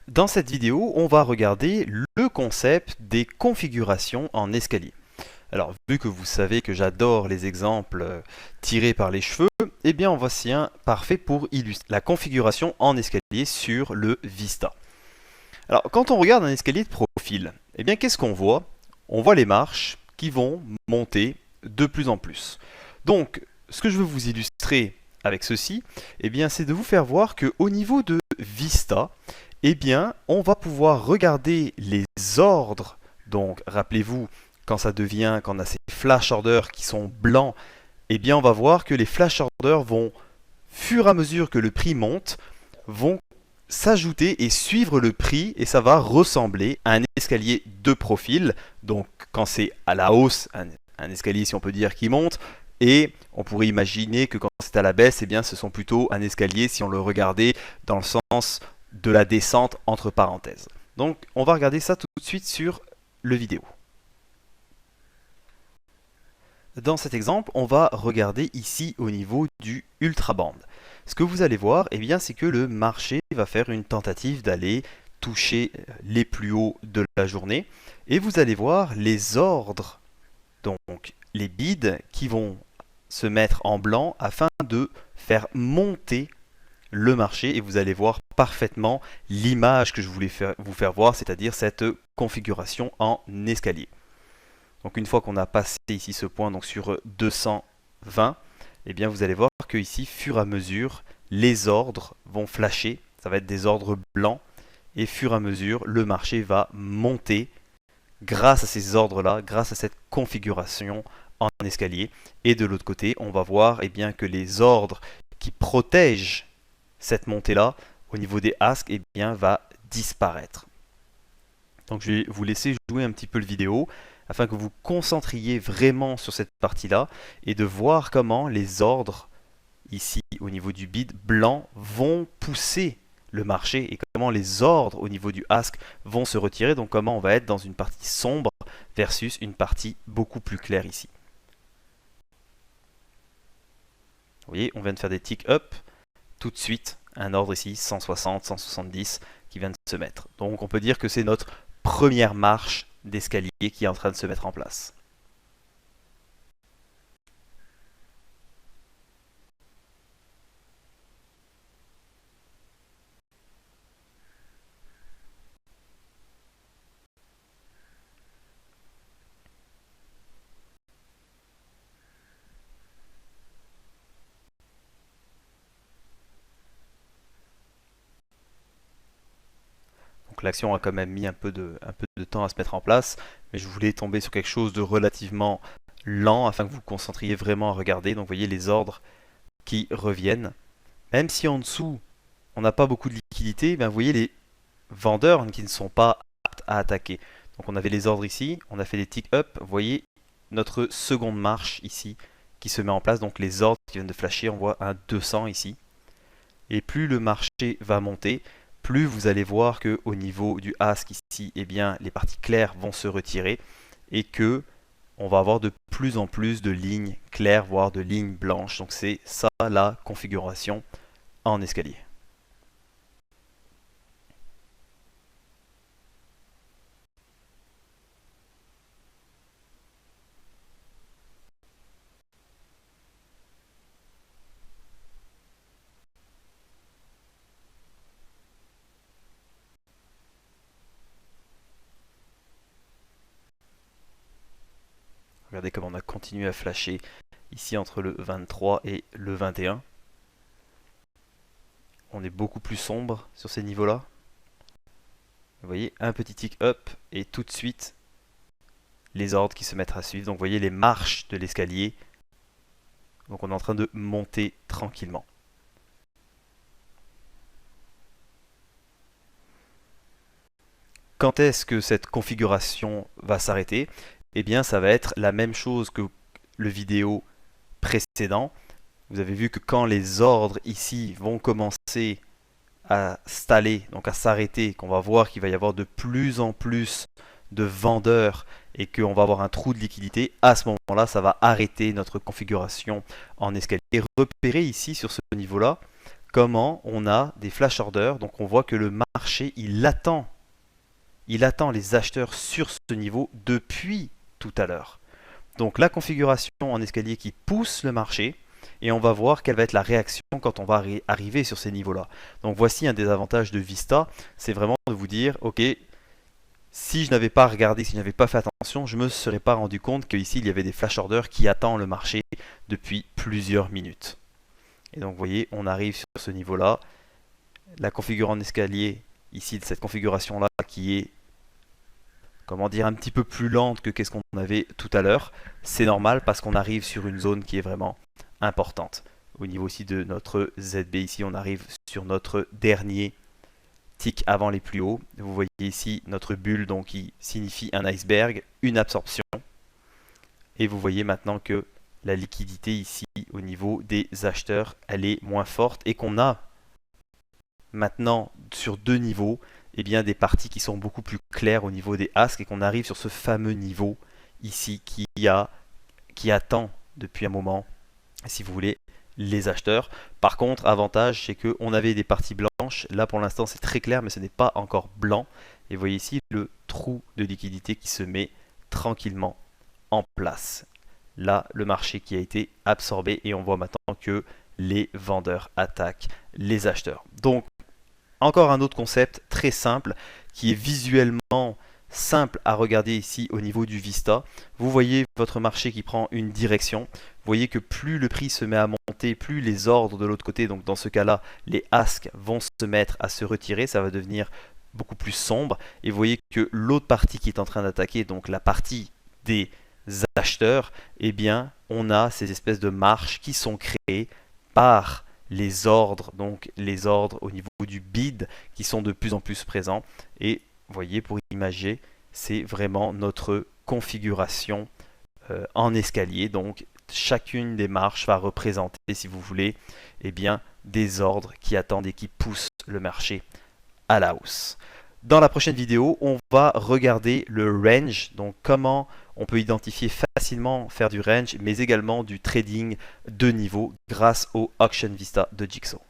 Dans cette vidéo, on va regarder le concept des configurations en escalier. Alors, vu que vous savez que j'adore les exemples tirés par les cheveux, eh bien, en voici un parfait pour illustrer la configuration en escalier sur le Vista. Alors, quand on regarde un escalier de profil, eh bien, qu'est-ce qu'on voit? On voit les marches qui vont monter de plus en plus. Donc, ce que je veux vous illustrer avec ceci, eh bien, c'est de vous faire voir qu'au niveau de Vista, eh bien, on va pouvoir regarder les ordres. Donc, rappelez-vous, quand on a ces flash orders qui sont blancs, eh bien, on va voir que les flash orders vont, fur et à mesure que le prix monte, vont s'ajouter et suivre le prix, et ça va ressembler à un escalier de profil. Donc, quand c'est à la hausse, un escalier, si on peut dire, qui monte, et on pourrait imaginer que quand c'est à la baisse, eh bien, ce sont plutôt un escalier, si on le regardait dans le sens de la descente entre parenthèses. Donc on va regarder ça tout de suite sur le vidéo. Dans cet exemple, on va regarder ici au niveau du ultraband. Ce que vous allez voir, eh bien, c'est que le marché va faire une tentative d'aller toucher les plus hauts de la journée. Et vous allez voir les ordres, donc les bids qui vont se mettre en blanc afin de faire monter le marché, et vous allez voir parfaitement l'image que je voulais vous faire voir, c'est-à-dire cette configuration en escalier. Donc une fois qu'on a passé ici ce point donc sur 220, eh bien vous allez voir que ici, fur et à mesure, les ordres vont flasher, ça va être des ordres blancs, et fur et à mesure, le marché va monter grâce à ces ordres-là, grâce à cette configuration en escalier. Et de l'autre côté, on va voir eh bien, que les ordres qui protègent cette montée-là, au niveau des asks, eh bien, va disparaître. Donc je vais vous laisser jouer un petit peu le vidéo afin que vous concentriez vraiment sur cette partie-là et de voir comment les ordres ici au niveau du bid blanc vont pousser le marché et comment les ordres au niveau du ask vont se retirer, donc comment on va être dans une partie sombre versus une partie beaucoup plus claire ici. Vous voyez, on vient de faire des tick up. Tout de suite un ordre ici, 160, 170 qui vient de se mettre. Donc on peut dire que c'est notre première marche d'escalier qui est en train de se mettre en place. Donc l'action a quand même mis un peu de temps à se mettre en place, mais je voulais tomber sur quelque chose de relativement lent afin que vous vous concentriez vraiment à regarder. Donc vous voyez les ordres qui reviennent. Même si en dessous on n'a pas beaucoup de liquidité, vous voyez les vendeurs qui ne sont pas aptes à attaquer. Donc on avait les ordres ici, on a fait des tick up, vous voyez notre seconde marche ici qui se met en place, donc les ordres qui viennent de flasher, on voit un 200 ici. Et plus le marché va monter, plus vous allez voir que au niveau du ask ici, eh bien, les parties claires vont se retirer et que on va avoir de plus en plus de lignes claires, voire de lignes blanches. Donc c'est ça la configuration en escalier. Regardez comme on a continué à flasher ici entre le 23 et le 21. On est beaucoup plus sombre sur ces niveaux-là. Vous voyez, un petit tick up et tout de suite les ordres qui se mettent à suivre. Donc vous voyez les marches de l'escalier. Donc on est en train de monter tranquillement. Quand est-ce que cette configuration va s'arrêter? Eh bien, ça va être la même chose que le vidéo précédent. Vous avez vu que quand les ordres ici vont commencer à staller, donc à s'arrêter, qu'on va voir qu'il va y avoir de plus en plus de vendeurs et qu'on va avoir un trou de liquidité, à ce moment-là, ça va arrêter notre configuration en escalier. Et repérez ici sur ce niveau-là comment on a des flash orders. Donc on voit que le marché, il attend les acheteurs sur ce niveau depuis tout à l'heure. Donc la configuration en escalier qui pousse le marché, et on va voir quelle va être la réaction quand on va arriver sur ces niveaux-là. Donc voici un des avantages de Vista, c'est vraiment de vous dire, ok, si je n'avais pas regardé, si je n'avais pas fait attention, je ne me serais pas rendu compte qu'ici il y avait des flash orders qui attendent le marché depuis plusieurs minutes. Et donc vous voyez, on arrive sur ce niveau-là, la configuration en escalier, ici de cette configuration-là qui est, comment dire, un petit peu plus lente que qu'est-ce qu'on avait tout à l'heure, c'est normal parce qu'on arrive sur une zone qui est vraiment importante. Au niveau aussi de notre ZB, ici on arrive sur notre dernier tick avant les plus hauts. Vous voyez ici notre bulle donc, qui signifie un iceberg, une absorption. Et vous voyez maintenant que la liquidité ici au niveau des acheteurs, elle est moins forte et qu'on a maintenant sur deux niveaux eh bien, des parties qui sont beaucoup plus claires au niveau des asks et qu'on arrive sur ce fameux niveau ici qui attend depuis un moment, si vous voulez, les acheteurs. Par contre, avantage, c'est qu'on avait des parties blanches. Là, pour l'instant, c'est très clair, mais ce n'est pas encore blanc. Et vous voyez ici le trou de liquidité qui se met tranquillement en place. Là, le marché qui a été absorbé et on voit maintenant que les vendeurs attaquent les acheteurs. Donc, encore un autre concept très simple qui est visuellement simple à regarder ici au niveau du Vista. Vous voyez votre marché qui prend une direction. Vous voyez que plus le prix se met à monter, plus les ordres de l'autre côté, donc dans ce cas-là, les asks vont se mettre à se retirer. Ça va devenir beaucoup plus sombre. Et vous voyez que l'autre partie qui est en train d'attaquer, donc la partie des acheteurs, eh bien, on a ces espèces de marches qui sont créées par les ordres, donc les ordres au niveau du bid qui sont de plus en plus présents. Et vous voyez, pour imager, c'est vraiment notre configuration en escalier. Donc chacune des marches va représenter, si vous voulez, eh bien, des ordres qui attendent et qui poussent le marché à la hausse. Dans la prochaine vidéo, on va regarder le range, donc comment on peut identifier facilement, faire du range, mais également du trading de niveau grâce au Auction Vista de Jigsaw.